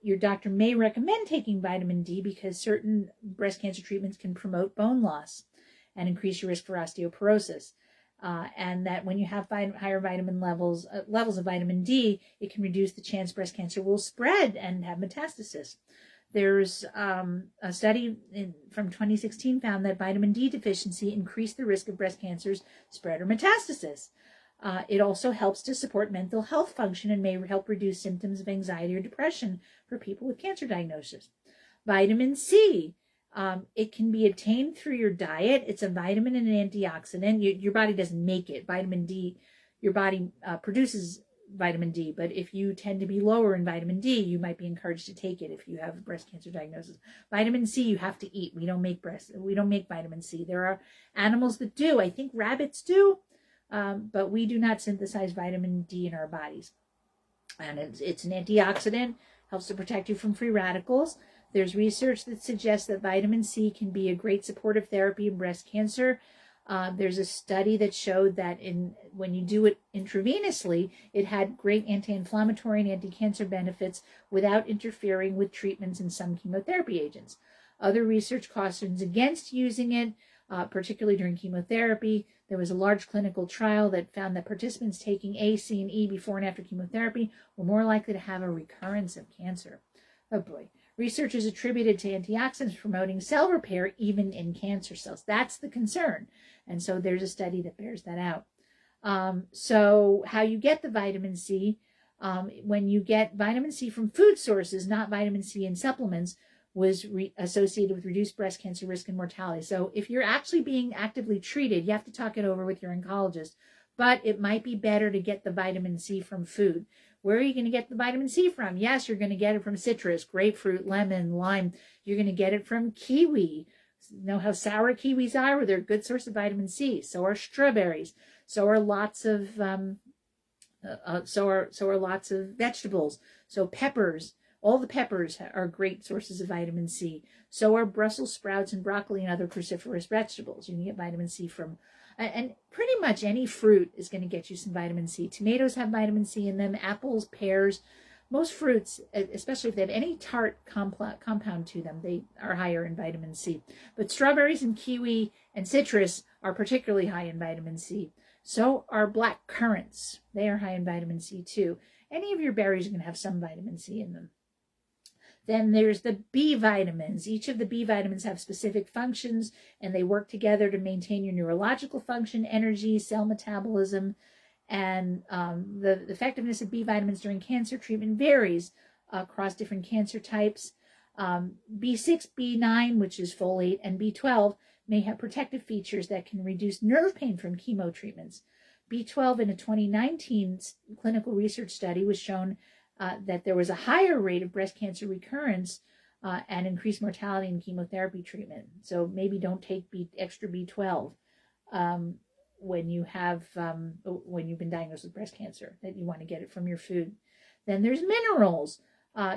[SPEAKER 1] Your doctor may recommend taking vitamin D because certain breast cancer treatments can promote bone loss and increase your risk for osteoporosis. And that when you have higher vitamin levels of vitamin D, it can reduce the chance breast cancer will spread and have metastasis. There's a study from 2016 found that vitamin D deficiency increased the risk of breast cancer's spread or metastasis. It also helps to support mental health function and may help reduce symptoms of anxiety or depression for people with cancer diagnosis. Vitamin C, it can be obtained through your diet. It's a vitamin and an antioxidant. Your body doesn't make it. Vitamin D, your body produces vitamin D, but if you tend to be lower in vitamin D, you might be encouraged to take it if you have a breast cancer diagnosis. Vitamin C you have to eat. We don't make vitamin C. There are animals that do. I think rabbits do, but we do not synthesize vitamin D in our bodies. And it's an antioxidant, helps to protect you from free radicals. There's research that suggests that vitamin C can be a great supportive therapy in breast cancer. There's a study that showed that when you do it intravenously, it had great anti-inflammatory and anti-cancer benefits without interfering with treatments and some chemotherapy agents. Other research cautions against using it, particularly during chemotherapy. There was a large clinical trial that found that participants taking A, C, and E before and after chemotherapy were more likely to have a recurrence of cancer. Oh boy. Research is attributed to antioxidants promoting cell repair even in cancer cells. That's the concern. And so there's a study that bears that out. So how you get the vitamin C, when you get vitamin C from food sources, not vitamin C in supplements, was associated with reduced breast cancer risk and mortality. So if you're actually being actively treated, you have to talk it over with your oncologist. But it might be better to get the vitamin C from food. Where are you going to get the vitamin C from? Yes, you're going to get it from citrus, grapefruit, lemon, lime. You're going to get it from kiwi. You know how sour kiwis are? Well, they're a good source of vitamin C. So are strawberries. So are lots of lots of vegetables. So peppers. All the peppers are great sources of vitamin C. So are Brussels sprouts and broccoli and other cruciferous vegetables. You can get vitamin C from, and pretty much any fruit is going to get you some vitamin C. Tomatoes have vitamin C in them, apples, pears. Most fruits, especially if they have any tart compound to them, they are higher in vitamin C. But strawberries and kiwi and citrus are particularly high in vitamin C. So are black currants. They are high in vitamin C too. Any of your berries are going to have some vitamin C in them. Then there's the B vitamins. Each of the B vitamins have specific functions, and they work together to maintain your neurological function, energy, cell metabolism, and the effectiveness of B vitamins during cancer treatment varies across different cancer types. B6, B9, which is folate, and B12 may have protective features that can reduce nerve pain from chemo treatments. B12 in a 2019 clinical research study was shown that there was a higher rate of breast cancer recurrence and increased mortality in chemotherapy treatment. So maybe don't take extra B12 when you've been diagnosed with breast cancer, that you want to get it from your food. Then there's minerals.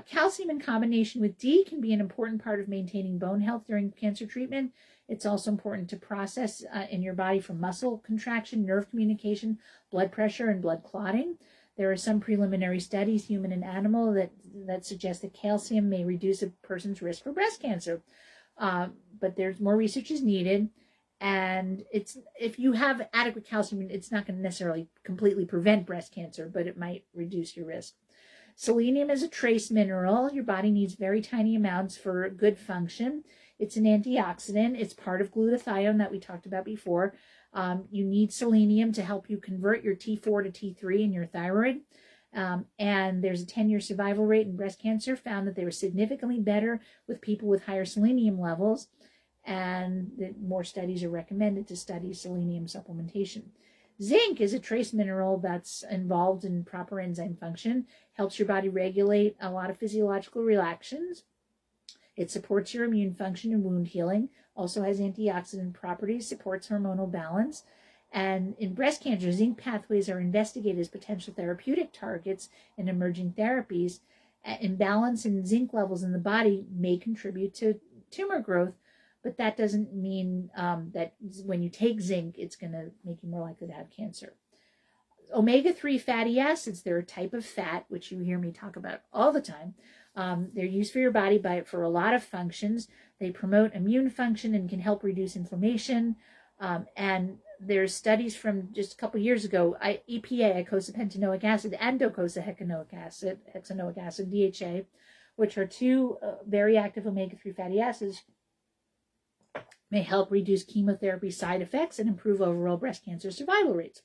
[SPEAKER 1] Calcium in combination with D can be an important part of maintaining bone health during cancer treatment. It's also important to process in your body for muscle contraction, nerve communication, blood pressure, and blood clotting. There are some preliminary studies, human and animal, that suggest that calcium may reduce a person's risk for breast cancer. But there's more research is needed. And if you have adequate calcium, it's not going to necessarily completely prevent breast cancer, but it might reduce your risk. Selenium is a trace mineral. Your body needs very tiny amounts for good function. It's an antioxidant. It's part of glutathione that we talked about before. You need selenium to help you convert your T4 to T3 in your thyroid. And there's a 10-year survival rate in breast cancer found that they were significantly better with people with higher selenium levels. And more studies are recommended to study selenium supplementation. Zinc is a trace mineral that's involved in proper enzyme function, helps your body regulate a lot of physiological reactions. It supports your immune function and wound healing, also has antioxidant properties, supports hormonal balance. And in breast cancer, zinc pathways are investigated as potential therapeutic targets in emerging therapies. Imbalance in zinc levels in the body may contribute to tumor growth, but that doesn't mean that when you take zinc, it's going to make you more likely to have cancer. Omega-3 fatty acids, they're a type of fat, which you hear me talk about all the time. They're used for your body for a lot of functions. They promote immune function and can help reduce inflammation. And there's studies from just a couple years ago, EPA, eicosapentaenoic acid, and docosahexaenoic acid, DHA, which are two very active omega-3 fatty acids, may help reduce chemotherapy side effects and improve overall breast cancer survival rates.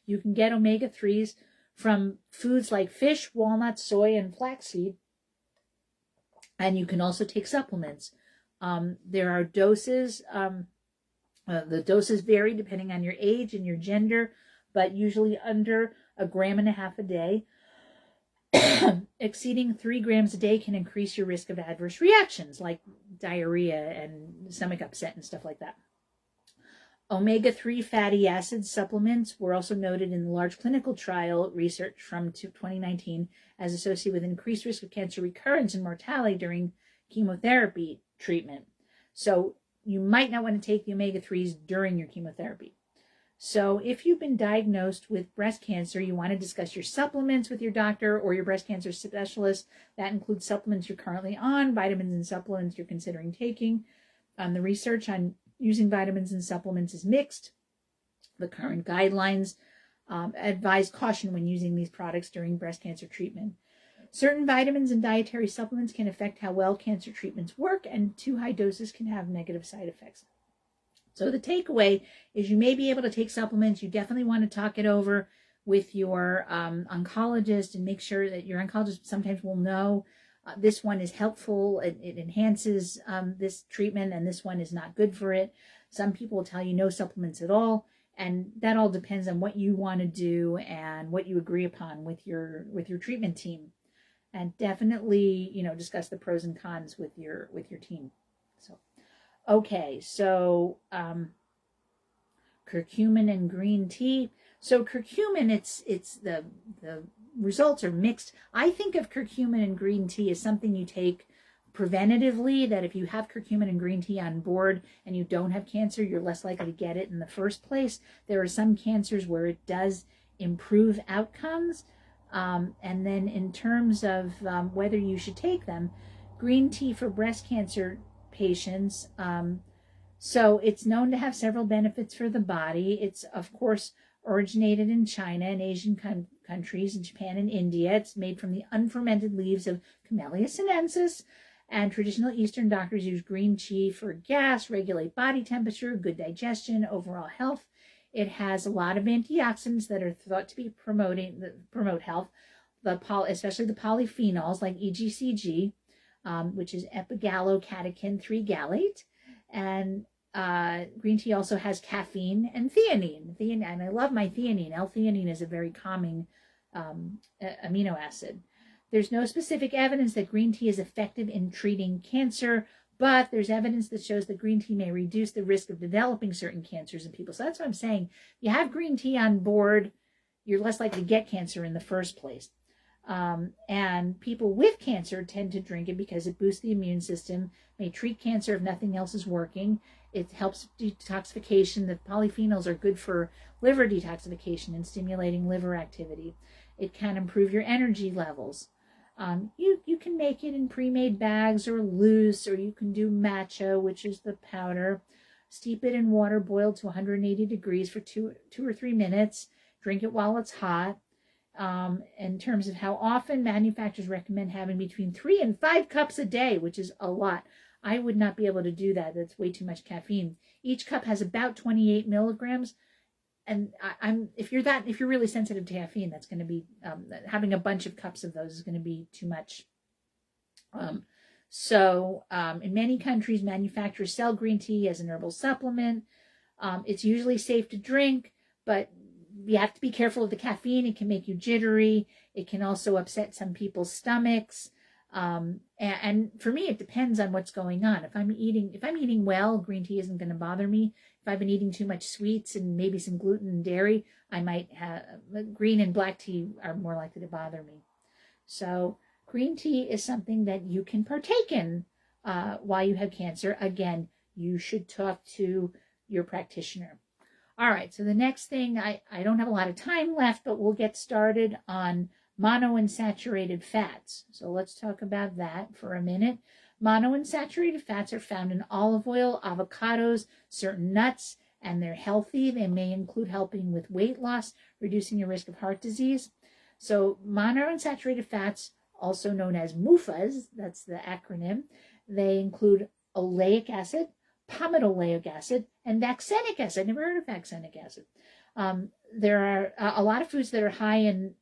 [SPEAKER 1] You can get omega-3s from foods like fish, walnuts, soy, and flaxseed. And you can also take supplements. There are doses. The doses vary depending on your age and your gender, but usually under 1.5 grams a day. Exceeding 3 grams a day can increase your risk of adverse reactions like diarrhea and stomach upset and stuff like that. Omega-3 fatty acid supplements were also noted in the large clinical trial research from 2019 as associated with increased risk of cancer recurrence and mortality during chemotherapy treatment. So you might not want to take the omega-3s during your chemotherapy. So if you've been diagnosed with breast cancer, you want to discuss your supplements with your doctor or your breast cancer specialist. That includes supplements you're currently on, vitamins and supplements you're considering taking. The research on using vitamins and supplements is mixed. The current guidelines advise caution when using these products during breast cancer treatment. Certain vitamins and dietary supplements can affect how well cancer treatments work, and too high doses can have negative side effects. So the takeaway is you may be able to take supplements. You definitely want to talk it over with your oncologist and make sure that your oncologist sometimes will know this one is helpful, it enhances this treatment, and this one is not good for it. Some people will tell you no supplements at all, and that all depends on what you want to do and what you agree upon with your treatment team. And definitely, discuss the pros and cons with your team. So, okay, so curcumin and green tea. So curcumin, it's the results are mixed. I think of curcumin and green tea as something you take preventatively, that if you have curcumin and green tea on board and you don't have cancer, you're less likely to get it in the first place. There are some cancers where it does improve outcomes. And then in terms of whether you should take them, green tea for breast cancer patients, so it's known to have several benefits for the body. It's, of course, originated in China and Asian countries, in Japan and India. It's made from the unfermented leaves of Camellia sinensis, and traditional Eastern doctors use green tea for gas, regulate body temperature, good digestion, overall health. It has a lot of antioxidants that are thought to be promote health, especially the polyphenols like EGCG, which is epigallocatechin 3-gallate, and green tea also has caffeine and theanine. And I love my theanine. L-theanine is a very calming amino acid. There's no specific evidence that green tea is effective in treating cancer, but there's evidence that shows that green tea may reduce the risk of developing certain cancers in people. So that's what I'm saying. If you have green tea on board, you're less likely to get cancer in the first place. And people with cancer tend to drink it because it boosts the immune system, may treat cancer if nothing else is working. It helps detoxification. The polyphenols are good for liver detoxification and stimulating liver activity. It can improve your energy levels. You can make it in pre-made bags or loose, or you can do matcha, which is the powder. Steep it in water boiled to 180 degrees for 2 or 3 minutes. Drink it while it's hot. In terms of how often, manufacturers recommend having between 3 and 5 cups a day, which is a lot. I would not be able to do that. That's way too much caffeine. Each cup has about 28 milligrams. And if you're really sensitive to caffeine, that's going to be, having a bunch of cups of those is going to be too much. In many countries, manufacturers sell green tea as an herbal supplement. It's usually safe to drink, but you have to be careful of the caffeine. It can make you jittery. It can also upset some people's stomachs. And for me, it depends on what's going on. If I'm eating well, green tea isn't going to bother me. If I've been eating too much sweets and maybe some gluten and dairy, I might have green and black tea are more likely to bother me. So green tea is something that you can partake in while you have cancer. Again, you should talk to your practitioner. All right, so the next thing, I don't have a lot of time left, but we'll get started on monounsaturated fats. So let's talk about that for a minute. Monounsaturated fats are found in olive oil, avocados, certain nuts, and they're healthy. They may include helping with weight loss, reducing your risk of heart disease. So monounsaturated fats, also known as MUFAs, that's the acronym, they include oleic acid, palmitoleic acid, and vaccinic acid. Never heard of vaccinic acid. There are a lot of foods that are high in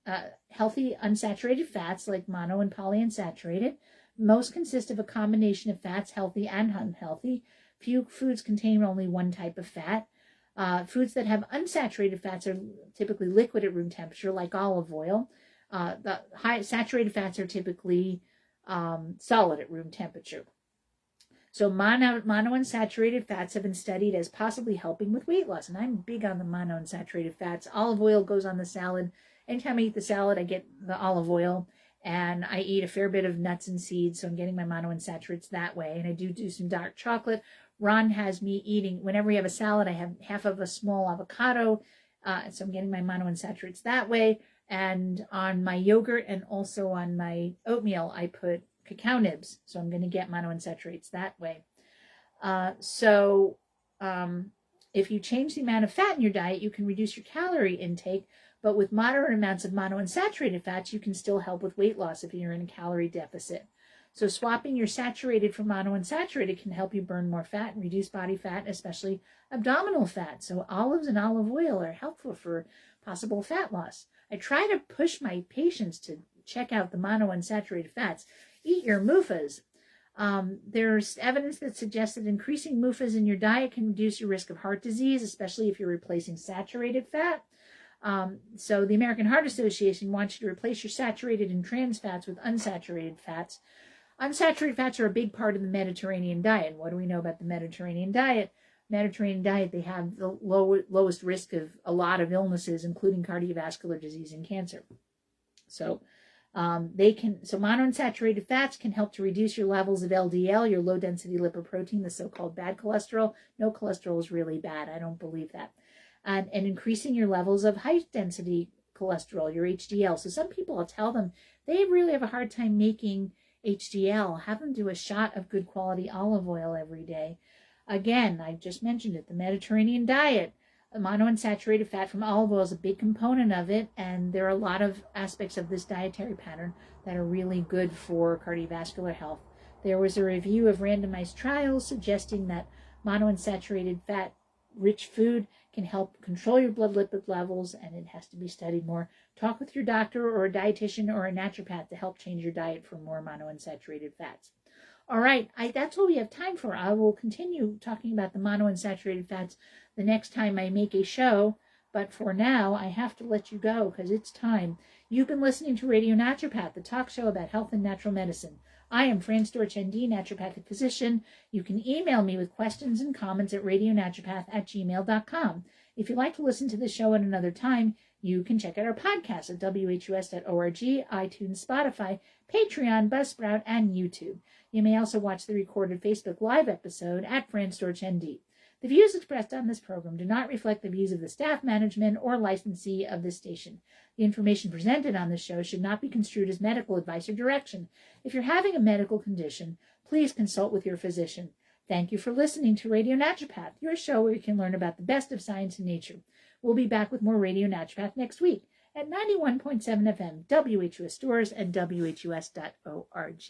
[SPEAKER 1] healthy unsaturated fats, like mono and polyunsaturated. Most consist of a combination of fats, healthy and unhealthy. Few foods contain only one type of fat. Foods that have unsaturated fats are typically liquid at room temperature, like olive oil. The high saturated fats are typically solid at room temperature. So monounsaturated fats have been studied as possibly helping with weight loss, and I'm big on the monounsaturated fats. Olive oil goes on the salad. Anytime I eat the salad, I get the olive oil, and I eat a fair bit of nuts and seeds, so I'm getting my monounsaturates that way. And I do some dark chocolate. Ron has me eating, whenever we have a salad, I have half of a small avocado, so I'm getting my monounsaturates that way. And on my yogurt and also on my oatmeal, I put cacao nibs, so I'm going to get monounsaturates that way. If you change the amount of fat in your diet, you can reduce your calorie intake, but with moderate amounts of monounsaturated fats, you can still help with weight loss if you're in a calorie deficit. So swapping your saturated for monounsaturated can help you burn more fat and reduce body fat, especially abdominal fat. So olives and olive oil are helpful for possible fat loss. I try to push my patients to check out the monounsaturated fats. Eat your MUFAs. There's evidence that suggests that increasing MUFAs in your diet can reduce your risk of heart disease, especially if you're replacing saturated fat. So the American Heart Association wants you to replace your saturated and trans fats with unsaturated fats. Unsaturated fats are a big part of the Mediterranean diet. What do we know about the Mediterranean diet? Mediterranean diet, they have the lowest risk of a lot of illnesses, including cardiovascular disease and cancer. So monounsaturated fats can help to reduce your levels of LDL, your low density lipoprotein, the so-called bad cholesterol. No cholesterol is really bad. I don't believe that. And increasing your levels of high density cholesterol, your HDL. So some people, I'll tell them, they really have a hard time making HDL. Have them do a shot of good quality olive oil every day. Again, I just mentioned it, the Mediterranean diet. Monounsaturated fat from olive oil is a big component of it, and there are a lot of aspects of this dietary pattern that are really good for cardiovascular health. There was a review of randomized trials suggesting that monounsaturated fat-rich food can help control your blood lipid levels, and it has to be studied more. Talk with your doctor or a dietitian or a naturopath to help change your diet for more monounsaturated fats. All right, that's all we have time for. I will continue talking about the monounsaturated fats the next time I make a show, but for now, I have to let you go because it's time. You've been listening to Radio Naturopath, the talk show about health and natural medicine. I am Fran Storch, ND, naturopathic physician. You can email me with questions and comments at radionaturopath@gmail.com. If you'd like to listen to the show at another time, you can check out our podcast at whus.org, iTunes, Spotify, Patreon, Buzzsprout, and YouTube. You may also watch the recorded Facebook Live episode at Fran Storch, ND. The views expressed on this program do not reflect the views of the staff, management, or licensee of this station. The information presented on this show should not be construed as medical advice or direction. If you're having a medical condition, please consult with your physician. Thank you for listening to Radio Naturopath, your show where you can learn about the best of science and nature. We'll be back with more Radio Naturopath next week at 91.7 FM, WHUS Stores, and WHUS.org.